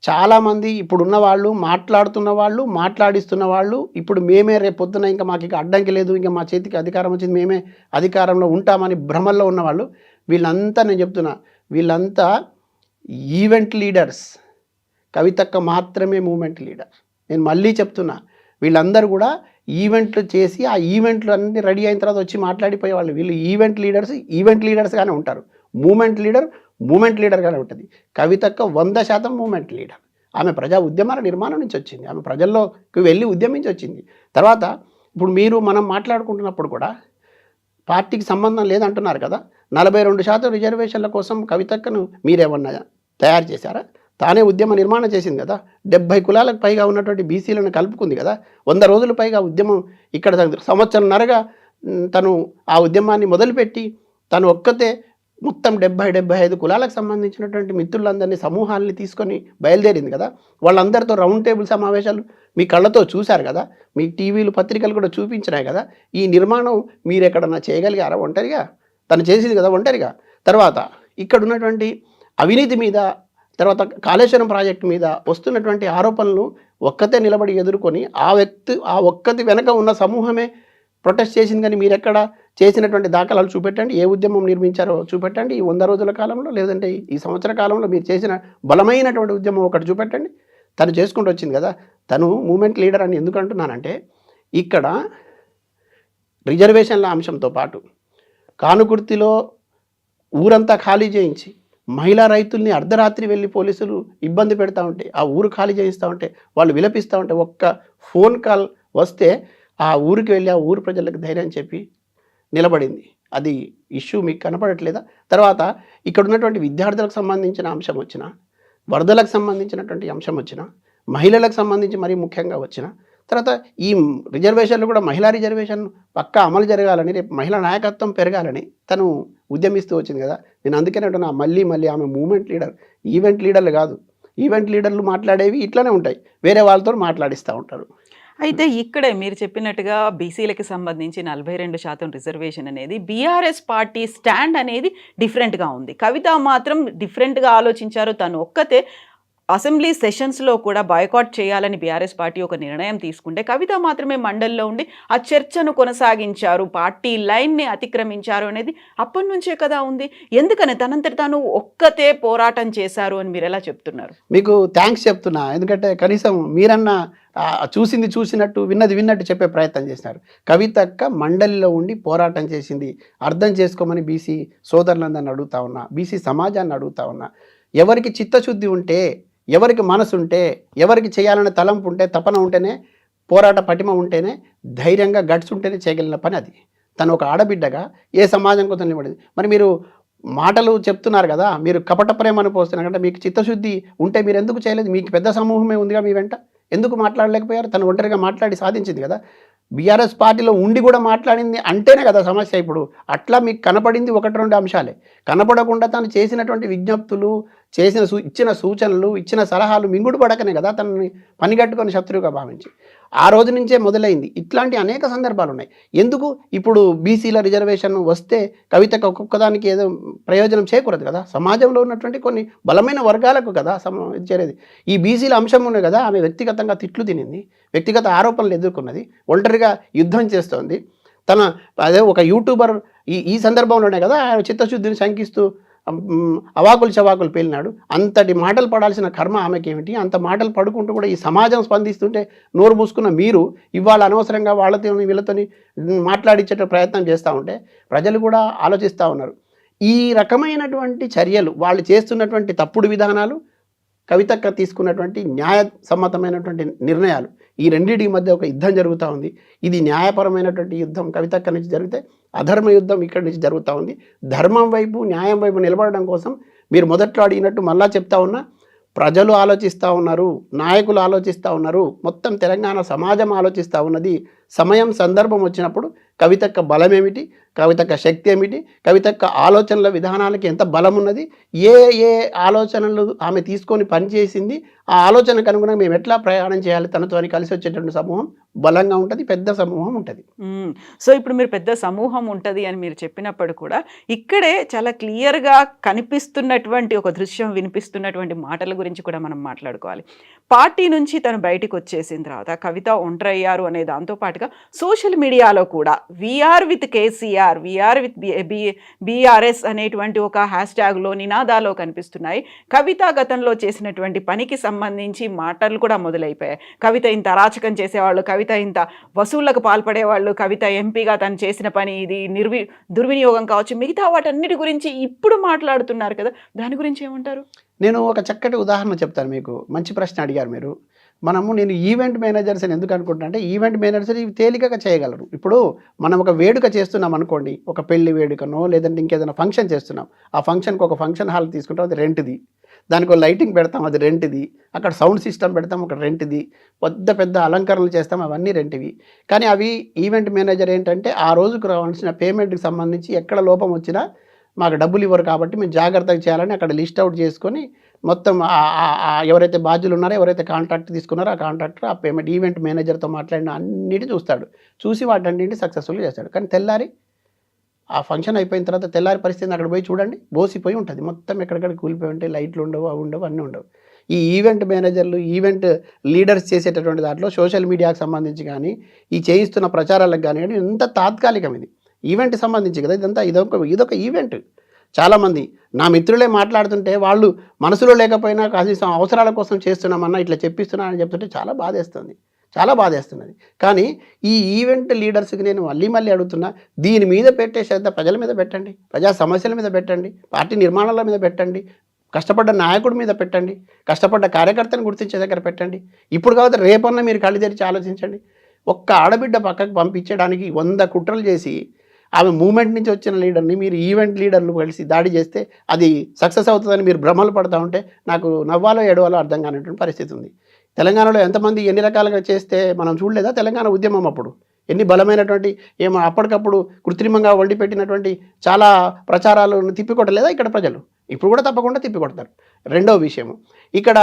చాలామంది ఇప్పుడున్న వాళ్ళు, మాట్లాడుతున్న వాళ్ళు, మాట్లాడిస్తున్న వాళ్ళు, ఇప్పుడు మేమే రేపు పొద్దున ఇంకా మాకు ఇక అడ్డంకి లేదు, ఇంకా మా చేతికి అధికారం వచ్చింది, మేమే అధికారంలో ఉంటామని భ్రమల్లో ఉన్నవాళ్ళు, వీళ్ళంతా నేను చెప్తున్నా, వీళ్ళంతా ఈవెంట్ లీడర్స్. కవితక్క మాత్రమే మూమెంట్ లీడర్. నేను మళ్ళీ చెప్తున్నా, వీళ్ళందరూ కూడా ఈవెంట్లు చేసి ఆ ఈవెంట్లు అన్నీ రెడీ అయిన తర్వాత వచ్చి మాట్లాడిపోయేవాళ్ళు. వీళ్ళు ఈవెంట్ లీడర్స్గానే ఉంటారు. మూమెంట్ లీడర్గానే ఉంటుంది. కవితక్క 100% మూమెంట్ లీడర్. ఆమె ప్రజా ఉద్యమాల నిర్మాణం నుంచి వచ్చింది. ఆమె ప్రజల్లోకి వెళ్ళి ఉద్యమించి వచ్చింది. తర్వాత ఇప్పుడు మనం మాట్లాడుకుంటున్నప్పుడు కూడా పార్టీకి సంబంధం లేదంటున్నారు కదా. 42% రిజర్వేషన్ల కోసం కవితక్కను మీరేమన్నా తయారు చేశారా? తానే ఉద్యమ నిర్మాణం చేసింది కదా. 70 కులాలకు పైగా ఉన్నటువంటి బీసీలను కలుపుకుంది కదా. 100 రోజులు పైగా ఉద్యమం ఇక్కడ సంవత్సరంన్నరగా తను ఆ ఉద్యమాన్ని మొదలుపెట్టి తను ఒక్కతే మొత్తం 70-75 కులాలకు సంబంధించినటువంటి మిత్రులందరినీ, సమూహాలని తీసుకొని బయలుదేరింది కదా. వాళ్ళందరితో రౌండ్ టేబుల్ సమావేశాలు మీ కళ్ళతో చూశారు కదా. మీ టీవీలు, పత్రికలు కూడా చూపించినాయి కదా. ఈ నిర్మాణం మీరు ఎక్కడన్నా చేయగలిగారా ఒంటరిగా? తను చేసింది కదా ఒంటరిగా. తర్వాత ఇక్కడ ఉన్నటువంటి అవినీతి మీద, తర్వాత కాళేశ్వరం ప్రాజెక్టు మీద వస్తున్నటువంటి ఆరోపణలు ఒక్కతే నిలబడి ఎదుర్కొని ఆ ఒక్కటి వెనక ఉన్న సమూహమే ప్రొటెస్ట్ చేసింది. కానీ మీరెక్కడ చేసినటువంటి దాఖలాలు చూపెట్టండి. ఏ ఉద్యమం నిర్మించారో చూపెట్టండి. ఈ 100 రోజుల కాలంలో, లేదంటే ఈ సంవత్సర కాలంలో మీరు చేసిన బలమైనటువంటి ఉద్యమం ఒకటి చూపెట్టండి. తను చేసుకుంటూ వచ్చింది కదా. తను మూమెంట్ లీడర్ అని ఎందుకు అంటున్నానంటే, ఇక్కడ రిజర్వేషన్ల అంశంతో పాటు కానుకుర్తిలో ఊరంతా ఖాళీ చేయించి మహిళా రైతుల్ని అర్ధరాత్రి వెళ్ళి పోలీసులు ఇబ్బంది పెడతా ఉంటే, ఆ ఊరు ఖాళీ చేయిస్తూ ఉంటే, వాళ్ళు విలపిస్తూ ఉంటే, ఒక్క ఫోన్ కాల్ వస్తే ఆ ఊరికి వెళ్ళి ఆ ఊరు ప్రజలకు ధైర్యం చెప్పి నిలబడింది. అది ఇష్యూ మీకు కనపడట్లేదా? తర్వాత ఇక్కడ ఉన్నటువంటి విద్యార్థులకు సంబంధించిన అంశం వచ్చిన, వరదలకు సంబంధించినటువంటి అంశం వచ్చిన, మహిళలకు సంబంధించి మరీ ముఖ్యంగా వచ్చిన, తర్వాత ఈ రిజర్వేషన్లు కూడా మహిళా రిజర్వేషన్ పక్కా అమలు జరగాలని, రేపు మహిళా నాయకత్వం పెరగాలని తను ఉద్యమిస్తూ వచ్చింది కదా. నేను అందుకనే అంటున్నా, మళ్ళీ ఆమె మూమెంట్ లీడర్, ఈవెంట్ లీడర్లు కాదు. ఈవెంట్ లీడర్లు మాట్లాడేవి ఇట్లానే ఉంటాయి, వేరే వాళ్ళతో మాట్లాడిస్తూ ఉంటారు. అయితే ఇక్కడే మీరు చెప్పినట్టుగా బీసీలకి సంబంధించి 42% రిజర్వేషన్ అనేది బీఆర్ఎస్ పార్టీ స్టాండ్ అనేది డిఫరెంట్గా ఉంది. కవిత మాత్రం డిఫరెంట్గా ఆలోచించారు. తను ఒక్కతే అసెంబ్లీ సెషన్స్లో కూడా బాయ్కాట్ చేయాలని బీఆర్ఎస్ పార్టీ ఒక నిర్ణయం తీసుకుంటే, కవిత మాత్రమే మండలిలో ఉండి ఆ చర్చను కొనసాగించారు, పార్టీ లైన్ని అతిక్రమించారు అనేది అప్పటి నుంచే కదా ఉంది. ఎందుకని తనంతటి తాను ఒక్కతే పోరాటం చేశారు అని మీరు ఎలా చెప్తున్నారు? మీకు థ్యాంక్స్ చెప్తున్నా. ఎందుకంటే కనీసం మీరన్నా చూసింది చూసినట్టు, విన్నది విన్నట్టు చెప్పే ప్రయత్నం చేసినారు. కవితక్క మండలిలో ఉండి పోరాటం చేసింది. అర్థం చేసుకోమని బీసీ సోదరులందరిని అడుగుతా ఉన్నా, బీసీ సమాజాన్ని అడుగుతా ఉన్నా. ఎవరికి చిత్తశుద్ధి ఉంటే, ఎవరికి మనసు ఉంటే, ఎవరికి చేయాలనే తలంపు ఉంటే, తపన ఉంటేనే, పోరాట పటిమ ఉంటేనే, ధైర్యంగా గట్స్ ఉంటేనే చేయగలిగిన పని అది. తను ఒక ఆడబిడ్డగా ఏ సమాజం కోసం నిలబడింది. మరి మీరు మాటలు చెప్తున్నారు కదా, మీరు కపట ప్రేమను పోస్తున్నారు అంటే, మీకు చిత్తశుద్ధి ఉంటే మీరు ఎందుకు చేయలేదు? మీకు పెద్ద సమూహమే ఉందిగా మీ వెంట, ఎందుకు మాట్లాడలేకపోయారు? తను ఒంటరిగా మాట్లాడి సాధించింది కదా. బీఆర్ఎస్ పార్టీలో ఉండి కూడా మాట్లాడింది అంటేనే కదా సమస్య. ఇప్పుడు అట్లా మీకు కనపడింది 1-2 అంశాలే. కనపడకుండా తను చేసినటువంటి విజ్ఞప్తులు, ఇచ్చిన సూచనలు, ఇచ్చిన సలహాలు మింగుడు పడకనే కదా తనని పనిగట్టుకొని శత్రువుగా భావించి. ఆ రోజు నుంచే మొదలైంది. ఇట్లాంటి అనేక సందర్భాలు ఉన్నాయి. ఎందుకు ఇప్పుడు బీసీల రిజర్వేషన్ వస్తే కవితకు ఒక్కొక్కదానికి ఏదో ప్రయోజనం చేకూరదు కదా. సమాజంలో ఉన్నటువంటి కొన్ని బలమైన వర్గాలకు కదా చేరేది. ఈ బీసీల అంశం ఉన్నాయి కదా, ఆమె వ్యక్తిగతంగా తిట్లు తినింది, వ్యక్తిగత ఆరోపణలు ఎదుర్కొన్నది, ఒంటరిగా యుద్ధం చేస్తోంది. అదే ఒక యూట్యూబర్ ఈ సందర్భంలోనే కదా చిత్తశుద్ధిని శంకిస్తూ అవాకులు చవాకులు పేలినాడు. అంతటి మాటలు పడాల్సిన కర్మ ఆమెకి ఏమిటి? అంత మాటలు పడుకుంటూ కూడా ఈ సమాజం స్పందిస్తుంటే నోరు మూసుకున్న మీరు ఇవాళ అనవసరంగా వాళ్ళతో వీళ్ళతోని మాట్లాడించే ప్రయత్నం చేస్తూ ఉంటే ప్రజలు కూడా ఆలోచిస్తూ ఉన్నారు. ఈ రకమైనటువంటి చర్యలు, వాళ్ళు చేస్తున్నటువంటి తప్పుడు విధానాలు, కవితక్క తీసుకున్నటువంటి న్యాయసమ్మతమైనటువంటి నిర్ణయాలు, ఈ రెండింటి మధ్య ఒక యుద్ధం జరుగుతూ ఉంది. ఇది న్యాయపరమైనటువంటి యుద్ధం కవితక్క నుంచి జరిగితే, అధర్మ యుద్ధం ఇక్కడి నుంచి జరుగుతూ ఉంది. ధర్మం వైపు, న్యాయం వైపు నిలబడడం కోసం మీరు మొదట్లో అడిగినట్టు మళ్ళా చెప్తా ఉన్నా, ప్రజలు ఆలోచిస్తూ ఉన్నారు, నాయకులు ఆలోచిస్తూ ఉన్నారు, మొత్తం తెలంగాణ సమాజం ఆలోచిస్తూ ఉన్నది. సమయం సందర్భం వచ్చినప్పుడు కవితక్క బలం ఏమిటి, కవితక్క శక్తి ఏమిటి, కవితక్క ఆలోచనల విధానాలకి ఎంత బలం ఉన్నది, ఏ ఆలోచనలు ఆమె తీసుకొని పనిచేసింది, ఆ ఆలోచనకు అనుగుణంగా మేము ఎట్లా ప్రయాణం చేయాలి, తనతో కలిసి వచ్చేటువంటి సమూహం బలంగా ఉంటుంది, పెద్ద సమూహం ఉంటుంది. సో ఇప్పుడు మీరు పెద్ద సమూహం ఉంటుంది అని మీరు చెప్పినప్పుడు కూడా ఇక్కడే చాలా క్లియర్గా కనిపిస్తున్నటువంటి ఒక దృశ్యం, వినిపిస్తున్నటువంటి మాటల గురించి కూడా మనం మాట్లాడుకోవాలి. పార్టీ నుంచి తను బయటికి వచ్చేసిన తర్వాత కవిత ఒంటరయ్యారు అనే దాంతోపాటుగా సోషల్ మీడియాలో కూడా we are with KCR, we are with BRS అనేటువంటి ఒక హ్యాష్ ట్యాగ్లో నినాదాలు కనిపిస్తున్నాయి. కవిత గతంలో చేసినటువంటి పనికి సంబంధించి మాటలు కూడా మొదలైపోయాయి. కవిత ఇంత అరాచకం చేసేవాళ్ళు, కవిత ఇంత వసూళ్లకు పాల్పడేవాళ్ళు, కవిత ఎంపీగా తను చేసిన పని ఇది దుర్వినియోగం కావచ్చు, మిగతా వాటన్నిటి గురించి ఇప్పుడు మాట్లాడుతున్నారు కదా, దాని గురించి ఏమంటారు? నేను ఒక చక్కటి ఉదాహరణ చెప్తాను మీకు. మంచి ప్రశ్న అడిగారు మీరు. నేను ఈవెంట్ మేనేజర్స్ అని ఎందుకు అనుకుంటున్నా అంటే, ఈవెంట్ మేనేజర్స్ ఇవి తేలికగా చేయగలరు. ఇప్పుడు మనం ఒక వేడుక చేస్తున్నాం అనుకోండి, ఒక పెళ్లి వేడుకనో లేదంటే ఇంకేదైనా ఫంక్షన్ చేస్తున్నాం, ఆ ఫంక్షన్కి ఒక ఫంక్షన్ హాల్ తీసుకుంటాం, అది రెంట్ది. దానికి లైటింగ్ పెడతాం, అది రెంట్ది. అక్కడ సౌండ్ సిస్టమ్ పెడతాం, ఒక రెంట్ది. పెద్ద అలంకరణలు చేస్తాం, అవన్నీ రెంట్వి. కానీ అవి ఈవెంట్ మేనేజర్ ఏంటంటే, ఆ రోజుకు రావాల్సిన పేమెంట్కి సంబంధించి ఎక్కడ లోపం వచ్చినా మాకు డబ్బులు ఇవ్వరు కాబట్టి మేము జాగ్రత్తగా చేయాలని అక్కడ లిస్ట్ అవుట్ చేసుకొని మొత్తం ఎవరైతే బాధ్యులు ఉన్నారో, ఎవరైతే కాంట్రాక్ట్ తీసుకున్నారో ఆ కాంట్రాక్టర్ ఆ పేమెంట్ ఈవెంట్ మేనేజర్తో మాట్లాడిన అన్నిటి చూస్తాడు, చూసి వాటన్నింటిని సక్సెస్ఫుల్గా చేస్తాడు. కానీ తెల్లారి ఆ ఫంక్షన్ అయిపోయిన తర్వాత తెల్లారి పరిస్థితిని అక్కడ పోయి చూడండి, బోసిపోయి ఉంటుంది, మొత్తం ఎక్కడికక్కడ కూలిపోయి ఉంటాయి, లైట్లు ఉండవు, అవి ఉండవు, అన్నీ ఉండవు. ఈ ఈవెంట్ మేనేజర్లు, ఈవెంట్ లీడర్స్ చేసేటటువంటి దాంట్లో సోషల్ మీడియాకు సంబంధించి కానీ, ఈ చేయిస్తున్న ప్రచారాలకు కానీ ఎంత తాత్కాలికం ఇది, ఈవెంట్కి సంబంధించి కదా ఇదంతా. ఇదొక ఈవెంట్. చాలామంది నా మిత్రులే మాట్లాడుతుంటే వాళ్ళు మనసులో లేకపోయినా కనీసం అవసరాల కోసం చేస్తున్నామన్నా ఇట్లా చెప్పిస్తున్నా అని చెప్తుంటే చాలా బాధేస్తున్నది. కానీ ఈ ఈవెంట్ లీడర్స్కి నేను మళ్ళీ అడుగుతున్నా, దీని మీద పెట్టే శ్రద్ధ ప్రజల మీద పెట్టండి, ప్రజా సమస్యల మీద పెట్టండి, పార్టీ నిర్మాణాల మీద పెట్టండి, కష్టపడ్డ నాయకుడి మీద పెట్టండి, కష్టపడ్డ కార్యకర్తను గుర్తించే దగ్గర పెట్టండి. ఇప్పుడు కాబట్టి రేపన్నా మీరు కళ్ళు తెరిచి ఆలోచించండి. ఒక్క ఆడబిడ్డ పక్కకు పంపించడానికి 100 కుట్రలు చేసి ఆమె మూమెంట్ నుంచి వచ్చిన లీడర్ని మీరు ఈవెంట్ లీడర్లు కలిసి దాడి చేస్తే అది సక్సెస్ అవుతుందని మీరు భ్రమలు పడతా ఉంటే నాకు నవ్వాలో ఏడవాలో అర్థం కానటువంటి పరిస్థితి ఉంది. తెలంగాణలో ఎంతమంది ఎన్ని రకాలుగా చేస్తే మనం చూడలేదా? తెలంగాణ ఉద్యమం అప్పుడు ఎన్ని బలమైనటువంటి అప్పటికప్పుడు కృత్రిమంగా వండి పెట్టినటువంటి చాలా ప్రచారాలను తిప్పికొట్టలేదా ఇక్కడ ప్రజలు? ఇప్పుడు కూడా తప్పకుండా తిప్పికొడతారు. రెండవ విషయము, ఇక్కడ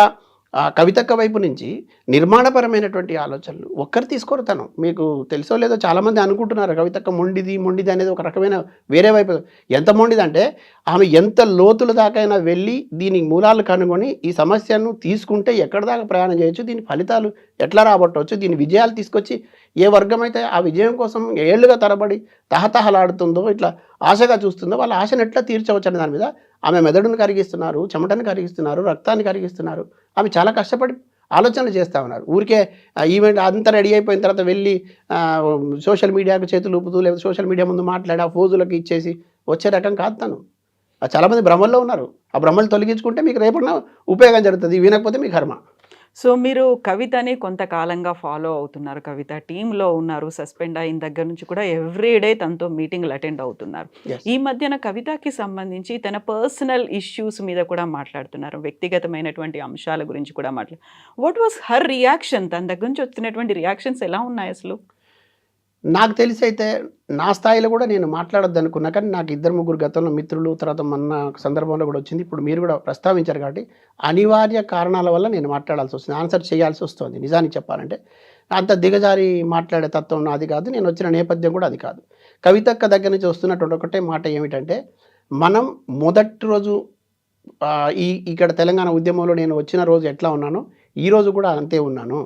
కవితక్క వైపు నుంచి నిర్మాణపరమైనటువంటి ఆలోచనలు ఒక్కరు తీసుకోరుతాను. మీకు తెలుసో లేదో చాలామంది అనుకుంటున్నారు కవితక్క మొండిది అనేది ఒక రకమైన వేరే వైపు. ఎంత మొండిదంటే ఆమె ఎంత లోతుల దాకైనా వెళ్ళి దీని మూలాలు కనుగొని ఈ సమస్యను తీసుకుంటే ఎక్కడ దాకా ప్రయాణం చేయొచ్చు, దీని ఫలితాలు ఎట్లా రాబట్టవచ్చు, దీని విజయాలు తీసుకొచ్చి ఏ వర్గం అయితే ఆ విజయం కోసం ఏళ్లుగా తరబడి తహతహలాడుతుందో, ఇట్లా ఆశగా చూస్తుందో వాళ్ళ ఆశను ఎట్లా తీర్చవచ్చు అనే దాని మీద ఆమె మెదడును కరిగిస్తున్నారు, చెమటను కరిగిస్తున్నారు, రక్తాన్ని కరిగిస్తున్నారు. ఆమె చాలా కష్టపడి ఆలోచనలు చేస్తూ ఉన్నారు. ఊరికే ఈవెంట్ అంతా రెడీ అయిపోయిన తర్వాత వెళ్ళి సోషల్ మీడియాకు చేతులు ఊపుతూ లేదా సోషల్ మీడియా ముందు మాట్లాడి ఆ ఫోజులకు ఇచ్చేసి వచ్చే రకం కాదు తను. చాలామంది భ్రమల్లో ఉన్నారు. ఆ భ్రమలు తొలగించుకుంటే మీకు రేపటిన ఉపయోగం జరుగుతుంది, వినకపోతే మీ కర్మ. సో మీరు కవితని కొంతకాలంగా ఫాలో అవుతున్నారు, కవిత టీంలో ఉన్నారు, సస్పెండ్ అయిన దగ్గర నుంచి కూడా ఎవ్రీడే తనతో మీటింగ్లు అటెండ్ అవుతున్నారు. ఈ మధ్యన కవితకి సంబంధించి తన పర్సనల్ ఇష్యూస్ మీద కూడా మాట్లాడుతున్నారు, వ్యక్తిగతమైనటువంటి అంశాల గురించి కూడా వాట్ వాస్ హర్ రియాక్షన్? తన దగ్గర నుంచి వచ్చినటువంటి రియాక్షన్స్ ఎలా ఉన్నాయి అసలు? నాకు తెలిసి అయితే నా స్థాయిలో కూడా నేను మాట్లాడొద్దు అనుకున్నా, కానీ నాకు 2-3 గతంలో మిత్రులు, తర్వాత మొన్న సందర్భంలో కూడా వచ్చింది. ఇప్పుడు మీరు కూడా ప్రస్తావించారు కాబట్టి అనివార్య కారణాల వల్ల నేను మాట్లాడాల్సి వస్తుంది, ఆన్సర్ చేయాల్సి వస్తుంది. నిజానికి చెప్పాలంటే అంత దిగజారి మాట్లాడే తత్వం నాది కాదు, నేను వచ్చిన నేపథ్యం కూడా అది కాదు. కవితక్క దగ్గర నుంచి వస్తున్నటువంటి ఒకటే మాట ఏమిటంటే, మనం మొదటి రోజు ఇక్కడ తెలంగాణ ఉద్యమంలో నేను వచ్చిన రోజు ఎట్లా ఉన్నానో ఈరోజు కూడా అంతే ఉన్నాను.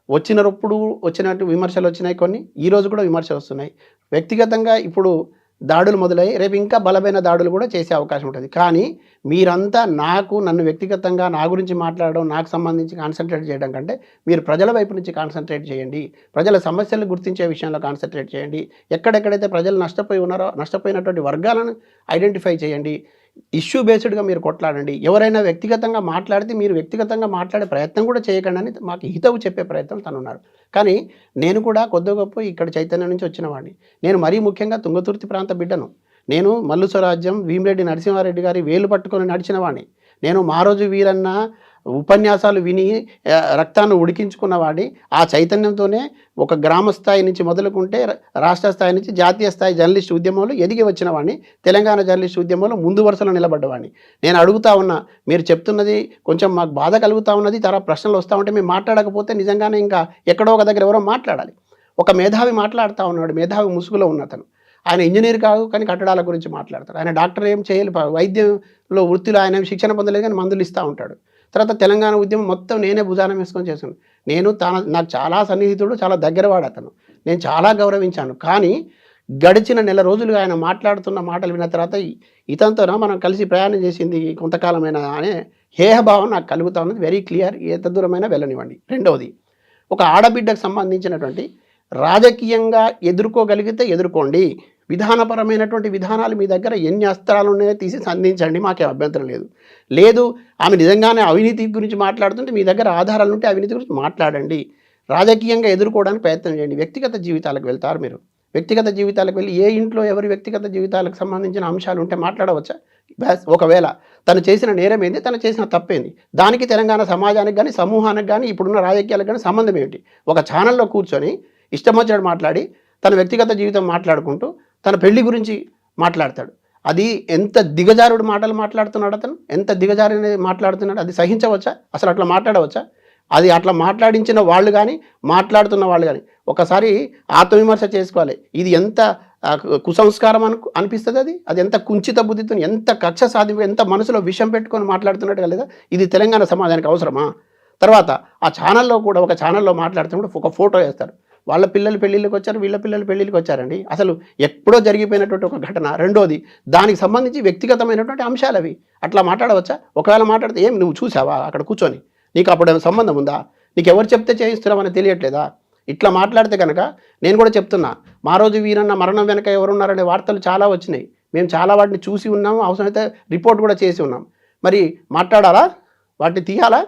వచ్చినప్పుడు వచ్చినట్టు విమర్శలు వచ్చినాయి కొన్ని, ఈరోజు కూడా విమర్శలు వస్తున్నాయి. వ్యక్తిగతంగా ఇప్పుడు దాడులు మొదలయ్యి రేపు ఇంకా బలమైన దాడులు కూడా చేసే అవకాశం ఉంటుంది. కానీ మీరంతా నన్ను వ్యక్తిగతంగా నా గురించి మాట్లాడడం, నాకు సంబంధించి కాన్సన్ట్రేట్ చేయడం కంటే మీరు ప్రజల వైపు నుంచి కాన్సన్ట్రేట్ చేయండి, ప్రజల సమస్యలను గుర్తించే విషయంలో కాన్సన్ట్రేట్ చేయండి, ఎక్కడెక్కడైతే ప్రజలు నష్టపోయి ఉన్నారో నష్టపోయినటువంటి వర్గాలను ఐడెంటిఫై చేయండి, ఇష్యూ బేస్డ్గా మీరు కొట్లాడండి. ఎవరైనా వ్యక్తిగతంగా మాట్లాడితే మీరు వ్యక్తిగతంగా మాట్లాడే ప్రయత్నం కూడా చేయకండి అని మాకు హితవు చెప్పే ప్రయత్నం తనున్నారు. కానీ నేను కూడా కొద్ది గొప్ప ఇక్కడ చైతన్యం నుంచి వచ్చిన వాడిని. నేను మరీ ముఖ్యంగా తుంగతుర్తి ప్రాంత బిడ్డను. నేను మల్లు స్వరాజ్యం, భీమిరెడ్డి నరసింహారెడ్డి గారి వేలు పట్టుకొని నడిచిన వాడిని. నేను మా రోజు వీరన్న ఉపన్యాసాలు విని రక్తాన్ని ఉడికించుకున్న వాడిని. ఆ చైతన్యంతోనే ఒక గ్రామ స్థాయి నుంచి మొదలుకుంటే రాష్ట్ర స్థాయి నుంచి జాతీయ స్థాయి జర్నలిస్ట్ ఉద్యమంలో ఎదిగి వచ్చిన వాడిని. తెలంగాణ జర్నలిస్ట్ ఉద్యమంలో ముందు వరుసలో నిలబడ్డవాడిని. నేను అడుగుతా ఉన్నా, మీరు చెప్తున్నది కొంచెం మాకు బాధ కలుగుతూ ఉన్నది, తర్వాత ప్రశ్నలు వస్తూ ఉంటే మేము మాట్లాడకపోతే నిజంగానే ఇంకా ఎక్కడో ఒక దగ్గర ఎవరో మాట్లాడాలి. ఒక మేధావి మాట్లాడుతూ ఉన్నాడు, మేధావి ముసుగులో ఉన్న అతను. ఆయన ఇంజనీర్ కాదు, కానీ కట్టడాల గురించి మాట్లాడతాడు. ఆయన డాక్టర్ ఏం చేయాలి, వైద్యంలో వృత్తిలో ఆయన శిక్షణ పొందలేదు, కానీ మందులు ఇస్తూ ఉంటాడు. తర్వాత తెలంగాణ ఉద్యమం మొత్తం నేనే భుజానం వేసుకొని చేశాను. నాకు చాలా సన్నిహితుడు, చాలా దగ్గరవాడు అతను. నేను చాలా గౌరవించాను. కానీ గడిచిన నెల రోజులుగా ఆయన మాట్లాడుతున్న మాటలు విన్న తర్వాత ఇతనితోన మనం కలిసి ప్రయాణం చేసింది కొంతకాలమైన అనే హేహభావం నాకు కలుగుతూ ఉన్నది. వెరీ క్లియర్, ఎంత దూరమైనా వెళ్ళనివ్వండి. రెండవది, ఒక ఆడబిడ్డకు సంబంధించినటువంటి రాజకీయంగా ఎదుర్కోగలిగితే ఎదుర్కోండి, విధానపరమైనటువంటి విధానాలు మీ దగ్గర ఎన్ని అస్త్రాలు ఉన్నాయో తీసి సంధించండి, మాకే అభ్యంతరం లేదు. ఆమె నిజంగానే అవినీతి గురించి మాట్లాడుతుంటే మీ దగ్గర ఆధారాలు ఉంటే అవినీతి గురించి మాట్లాడండి, రాజకీయంగా ఎదుర్కోవడానికి ప్రయత్నం చేయండి. వ్యక్తిగత జీవితాలకు వెళ్తారు మీరు. వ్యక్తిగత జీవితాలకు వెళ్ళి ఏ ఇంట్లో ఎవరి వ్యక్తిగత జీవితాలకు సంబంధించిన అంశాలు ఉంటే మాట్లాడవచ్చా? ఒకవేళ తను చేసిన నేరం ఏంది, తను చేసిన తప్పేంది, దానికి తెలంగాణ సమాజానికి కానీ సమూహానికి కానీ ఇప్పుడున్న రాజకీయాలకు కానీ సంబంధం ఏమిటి? ఒక ఛానల్లో కూర్చొని ఇష్టం వచ్చినట్టు మాట్లాడి తన వ్యక్తిగత జీవితం మాట్లాడుకుంటూ తన పెళ్లి గురించి మాట్లాడతాడు. అది ఎంత దిగజారుడు మాటలు మాట్లాడుతున్నాడు అతను, ఎంత దిగజారి మాట్లాడుతున్నాడు. అది సహించవచ్చా? అసలు అట్లా మాట్లాడవచ్చా? అది అట్లా మాట్లాడించిన వాళ్ళు కానీ మాట్లాడుతున్న వాళ్ళు కానీ ఒకసారి ఆత్మవిమర్శ చేసుకోవాలి. ఇది ఎంత కుసంస్కారం అనిపిస్తుంది, అది ఎంత కుంచిత బుద్ధితో, ఎంత కక్ష సాధింపు, ఎంత మనసులో విషం పెట్టుకొని మాట్లాడుతున్నట్టు లేదా? ఇది తెలంగాణ సమాజానికి అవసరమా? తర్వాత ఆ ఛానల్లో కూడా ఒక ఛానల్లో మాట్లాడుతున్నప్పుడు ఒక ఫోటో వేస్తారు. వాళ్ళ పిల్లలు పెళ్ళిళ్ళకి వచ్చారు, వీళ్ళ పిల్లలు పెళ్ళిళ్ళకి వచ్చారండి. అసలు ఎప్పుడో జరిగిపోయినటువంటి ఒక ఘటన. రెండోది, దానికి సంబంధించి వ్యక్తిగతమైనటువంటి అంశాలు అవి. అట్లా మాట్లాడవచ్చా? ఒకవేళ మాట్లాడితే ఏం నువ్వు చూసావా అక్కడ కూర్చొని? నీకు అప్పుడు ఏమైనా సంబంధం ఉందా? నీకు ఎవరు చెప్తే చేయిస్తున్నామని తెలియట్లేదా? ఇట్లా మాట్లాడితే కనుక నేను కూడా చెప్తున్నా, మా రోజు వీరన్న మరణం వెనక ఎవరున్నారనే వార్తలు చాలా వచ్చినాయి. మేము చాలా వాటిని చూసి ఉన్నాము, అవసరమైతే రిపోర్ట్ కూడా చేసి ఉన్నాం. మరి మాట్లాడాలా? వాటిని తీయాలా?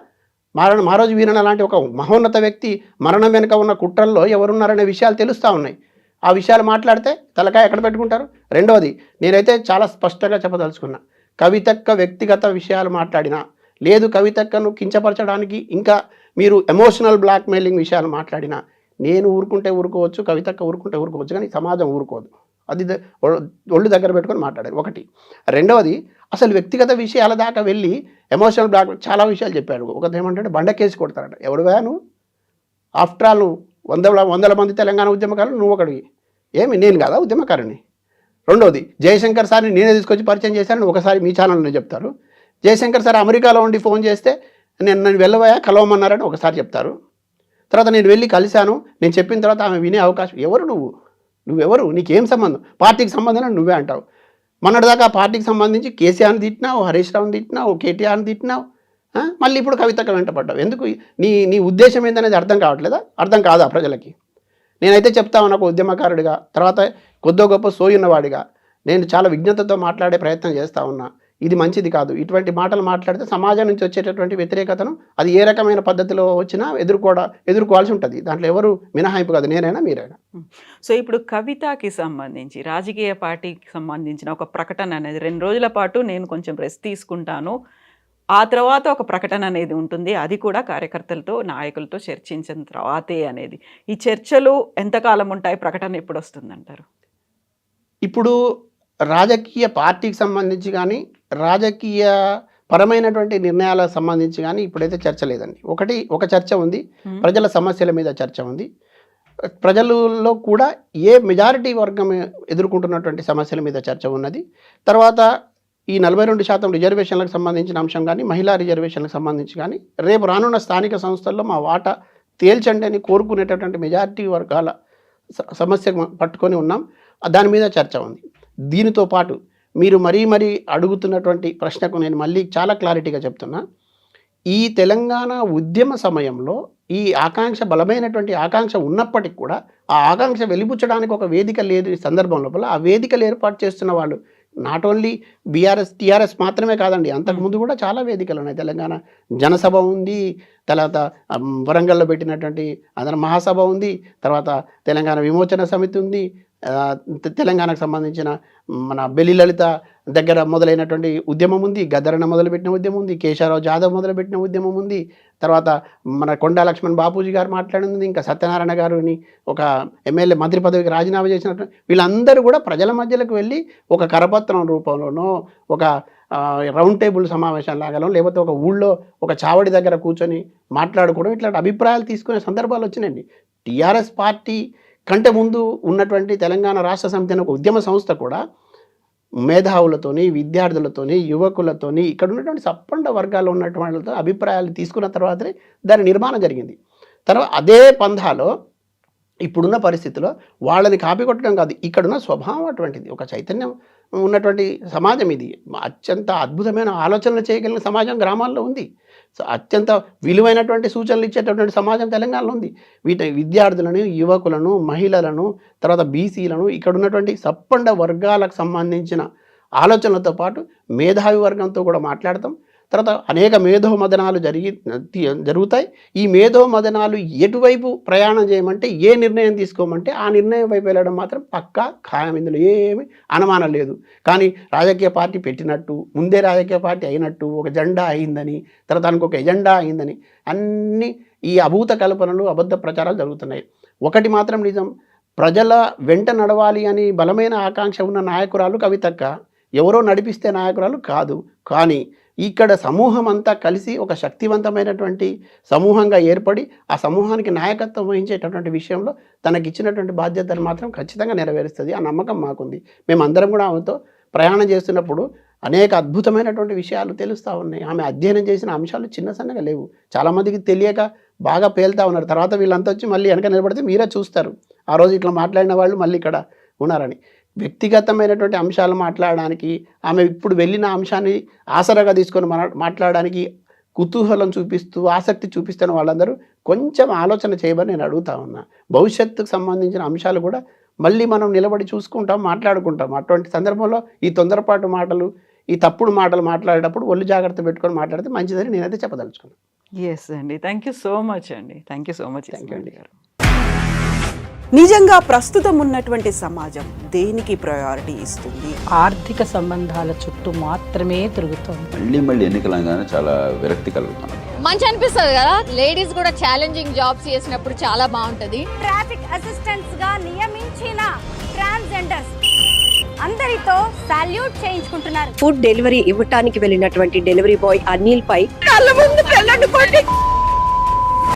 మా రోజు వీరన్న లాంటి ఒక మహోన్నత వ్యక్తి మరణం వెనుక ఉన్న కుట్రల్లో ఎవరున్నారనే విషయాలు తెలుస్తూ ఉన్నాయి. ఆ విషయాలు మాట్లాడితే తలకాయ ఎక్కడ పెట్టుకుంటారు? రెండవది, నేనైతే చాలా స్పష్టంగా చెప్పదలుచుకున్నా, కవితక్క వ్యక్తిగత విషయాలు మాట్లాడినా, లేదు కవితక్కను కించపరచడానికి ఇంకా మీరు ఎమోషనల్ బ్లాక్మెయిలింగ్ విషయాలు మాట్లాడినా, నేను ఊరుకుంటే ఊరుకోవచ్చు, కవితక్క ఊరుకుంటే ఊరుకోవచ్చు, కానీ సమాజం ఊరుకోదు. అది ఒళ్ళు దగ్గర పెట్టుకొని మాట్లాడారు ఒకటి. రెండవది, అసలు వ్యక్తిగత విషయాల దాకా వెళ్ళి ఎమోషనల్ బ్లాక్ చాలా విషయాలు చెప్పాడు. ఒకటి ఏమంటే బండకేసి కొడతారట. ఎవడువా నువ్వు? ఆఫ్టర్ ఆల్ వందల మంది తెలంగాణ ఉద్యమకారులు నువ్వు ఒకడివి, ఏమి నేను కదా ఉద్యమకారుని? రెండవది, జయశంకర్ సార్ని నేనే తీసుకొచ్చి పరిచయం చేశానని ఒకసారి మీ ఛానల్లో చెప్తారు. జయశంకర్ సార్ అమెరికాలో ఉండి ఫోన్ చేస్తే నన్ను వెళ్ళవయా కలవమన్నారని ఒకసారి చెప్తారు. తర్వాత నేను వెళ్ళి కలిశాను, నేను చెప్పిన తర్వాత ఆమె వినే అవకాశం. ఎవరు నువ్వెవరు? నీకేం సంబంధం? పార్టీకి సంబంధం నువ్వే అంటావు. మొన్నటిదాకా ఆ పార్టీకి సంబంధించి కేసీఆర్ని తిట్టినావు, హరీష్ రావుని తిట్టినావు, కేటీఆర్ని తిట్టినావు, మళ్ళీ ఇప్పుడు కవితక్క వెంటపడ్డావు. ఎందుకు? నీ ఉద్దేశం ఏంటనేది అర్థం కావట్లేదా? అర్థం కాదా ప్రజలకి? నేనైతే చెప్తా ఉన్నా, ఒక ఉద్యమకారుడిగా, తర్వాత కొద్దో గొప్ప సోయున్నవాడిగా నేను చాలా విజ్ఞతతో మాట్లాడే ప్రయత్నం చేస్తూ ఉన్నా. ఇది మంచిది కాదు. ఇటువంటి మాటలు మాట్లాడితే సమాజం నుంచి వచ్చేటటువంటి వ్యతిరేకతను అది ఏ రకమైన పద్ధతిలో వచ్చినా ఎదుర్కోవాల్సి ఉంటుంది. దాంట్లో ఎవరు మినహాయింపు కాదు, నేనైనా మీరైనా. సో ఇప్పుడు కవితకి సంబంధించి రాజకీయ పార్టీకి సంబంధించిన ఒక ప్రకటన అనేది 2 రోజుల పాటు నేను కొంచెం రెస్ట్ తీసుకుంటాను, ఆ తర్వాత ఒక ప్రకటన అనేది ఉంటుంది. అది కూడా కార్యకర్తలతో, నాయకులతో చర్చించిన తర్వాతే అనేది. ఈ చర్చలు ఎంతకాలం ఉంటాయి? ప్రకటన ఎప్పుడొస్తుందంటారు? ఇప్పుడు రాజకీయ పార్టీకి సంబంధించి కానీ, రాజకీయ పరమైనటువంటి నిర్ణయాలకు సంబంధించి కానీ ఇప్పుడైతే చర్చ లేదండి. ఒక చర్చ ఉంది, ప్రజల సమస్యల మీద చర్చ ఉంది. ప్రజలలో కూడా ఏ మెజారిటీ వర్గం ఎదుర్కొంటున్నటువంటి సమస్యల మీద చర్చ ఉన్నది. తర్వాత ఈ 42% రిజర్వేషన్లకు సంబంధించిన అంశం కానీ, మహిళా రిజర్వేషన్లకు సంబంధించి కానీ, రేపు రానున్న స్థానిక సంస్థల్లో మా వాటా తేల్చండి అని కోరుకునేటటువంటి మెజారిటీ వర్గాల సమస్య పట్టుకొని ఉన్నాం. దాని మీద చర్చ ఉంది. దీనితో పాటు మీరు మరీ అడుగుతున్నటువంటి ప్రశ్నకు నేను మళ్ళీ చాలా క్లారిటీగా చెప్తున్నా. ఈ తెలంగాణ ఉద్యమ సమయంలో ఈ ఆకాంక్ష, బలమైనటువంటి ఆకాంక్ష ఉన్నప్పటికీ కూడా ఆ ఆకాంక్ష వెలిబుచ్చడానికి ఒక వేదిక లేదు. ఈ సందర్భం లోపల ఆ వేదికలు ఏర్పాటు చేస్తున్న వాళ్ళు నాట్ ఓన్లీ టీఆర్ఎస్ మాత్రమే కాదండి, అంతకుముందు కూడా చాలా వేదికలు ఉన్నాయి. తెలంగాణ జనసభ ఉంది, తర్వాత వరంగల్లో పెట్టినటువంటి అందర మహాసభ ఉంది, తర్వాత తెలంగాణ విమోచన సమితి ఉంది, తెలంగాణకు సంబంధించిన మన బెల్లి లలిత దగ్గర మొదలైనటువంటి ఉద్యమం ఉంది, గద్దరన్న మొదలుపెట్టిన ఉద్యమం ఉంది, కేశవరావు జాదవ్ మొదలుపెట్టిన ఉద్యమం ఉంది, తర్వాత మన కొండా లక్ష్మణ్ బాపూజీ గారు మాట్లాడింది, ఇంకా సత్యనారాయణ గారిని ఒక ఎమ్మెల్యే మంత్రి పదవికి రాజీనామా చేసినటువంటి వీళ్ళందరూ కూడా ప్రజల మధ్యలోకి వెళ్ళి ఒక కరపత్రం రూపంలోనో, ఒక రౌండ్ టేబుల్ సమావేశం లాగానో, లేకపోతే ఒక ఊళ్ళో ఒక చావడి దగ్గర కూర్చొని మాట్లాడుకోవడం, ఇట్లాంటి అభిప్రాయాలు తీసుకునే సందర్భాలు వచ్చినాయండి. టీఆర్ఎస్ పార్టీ కంటే ముందు ఉన్నటువంటి తెలంగాణ రాష్ట్ర సమితి అనే ఒక ఉద్యమ సంస్థ కూడా మేధావులతోని, విద్యార్థులతోని, యువకులతోని, ఇక్కడ ఉన్నటువంటి సప్పండ వర్గాల్లో ఉన్నటువంటి వాళ్ళతో అభిప్రాయాలు తీసుకున్న తర్వాతనే దాని నిర్మాణం జరిగింది. తర్వాత అదే పంధాలో ఇప్పుడున్న పరిస్థితిలో వాళ్ళని కాపీ కొట్టడం కాదు, ఇక్కడున్న స్వభావం అటువంటిది, ఒక చైతన్యం ఉన్నటువంటి సమాజం ఇది. అత్యంత అద్భుతమైన ఆలోచనలు చేయగలిగిన సమాజం గ్రామాల్లో ఉంది. సో అత్యంత విలువైనటువంటి సూచనలు ఇచ్చేటటువంటి సమాజం తెలంగాణలో ఉంది. విద్యార్థులను, యువకులను, మహిళలను, తర్వాత బీసీలను, ఇక్కడ ఉన్నటువంటి సప్పండ వర్గాలకు సంబంధించిన ఆలోచనలతో పాటు మేధావి వర్గంతో కూడా మాట్లాడతాం. తర్వాత అనేక మేధోమదనాలు జరుగుతాయి. ఈ మేధోమదనాలు ఎటువైపు ప్రయాణం చేయమంటే, ఏ నిర్ణయం తీసుకోమంటే ఆ నిర్ణయం వైపు వెళ్ళడం మాత్రం పక్కా ఖాయం. ఇందులో ఏమి అనుమానం లేదు. కానీ రాజకీయ పార్టీ పెట్టినట్టు, ముందే రాజకీయ పార్టీ అయినట్టు, ఒక జెండా అయిందని, తర్వాత దానికి ఒక ఎజెండా అయిందని, అన్నీ ఈ అభూత కల్పనలు, అబద్ధ ప్రచారాలు జరుగుతున్నాయి. ఒకటి మాత్రం నిజం, ప్రజల వెంట నడవాలి అని బలమైన ఆకాంక్ష ఉన్న నాయకురాలు కవితక్క. ఎవరో నడిపిస్తే నాయకురాలు కాదు. కానీ ఇక్కడ సమూహం అంతా కలిసి ఒక శక్తివంతమైనటువంటి సమూహంగా ఏర్పడి ఆ సమూహానికి నాయకత్వం వహించేటటువంటి విషయంలో తనకిచ్చినటువంటి బాధ్యతను మాత్రం ఖచ్చితంగా నెరవేరుస్తుంది. ఆ నమ్మకం మాకుంది. మేమందరం కూడా ఆమెతో ప్రయాణం చేస్తున్నప్పుడు అనేక అద్భుతమైనటువంటి విషయాలు తెలుస్తూ ఉన్నాయి. ఆమె అధ్యయనం చేసిన అంశాలు చిన్న సన్నగా లేవు. చాలామందికి తెలియక బాగా పేలుతూ ఉన్నారు. తర్వాత వీళ్ళంతా వచ్చి మళ్ళీ వెనక నిలబడితే మీరే చూస్తారు ఆ రోజు ఇట్లా మాట్లాడిన వాళ్ళు మళ్ళీ ఇక్కడ ఉన్నారని. వ్యక్తిగతమైనటువంటి అంశాలు మాట్లాడడానికి, ఆమె ఇప్పుడు వెళ్ళిన అంశాన్ని ఆసరాగా తీసుకొని మాట్లాడడానికి కుతూహలం చూపిస్తూ, ఆసక్తి చూపిస్తున్న వాళ్ళందరూ కొంచెం ఆలోచన చేయమని నేను అడుగుతా ఉన్నా. భవిష్యత్తుకు సంబంధించిన అంశాలు కూడా మళ్ళీ మనం నిలబడి చూసుకుంటాం, మాట్లాడుకుంటాం. అటువంటి సందర్భంలో ఈ తొందరపాటు మాటలు, ఈ తప్పుడు మాటలు మాట్లాడేటప్పుడు ఒళ్ళు జాగ్రత్త పెట్టుకొని మాట్లాడితే మంచిదని నేనైతే చెప్పదలుచుకున్నాను. ఎస్ అండి, థ్యాంక్ యూ సో మచ్ అండి. థ్యాంక్ యూ సో మచ్ అండి గారు. నిజంగా ప్రస్తుతం ఉన్నటువంటి సమాజం దేనికి ప్రయారిటీ ఇస్తుంది? ఆర్థిక సంబంధాల చుట్టూ మాత్రమే తిరుగుతుంది. మళ్ళీ ఎన్నికలంగానే చాలా విరక్తి కలుగుతాను. మంచి అనిపిస్తుంది కదా, లేడీస్ కూడా ఛాలెంజింగ్ జాబ్స్ చేసినప్పుడు చాలా బాగుంటది. ట్రాఫిక్ అసిస్టెంట్స్ గా నియమించిన ట్రాన్స్జెండర్స్ అందరితో సాల్యూట్ చేయించుకుంటున్నారు. ఫుడ్ డెలివరీ ఇవ్వటానికి వెళ్ళినటువంటి డెలివరీ బాయ్ అనిల్ పై కళ్ళ ముందు పెళ్ళండి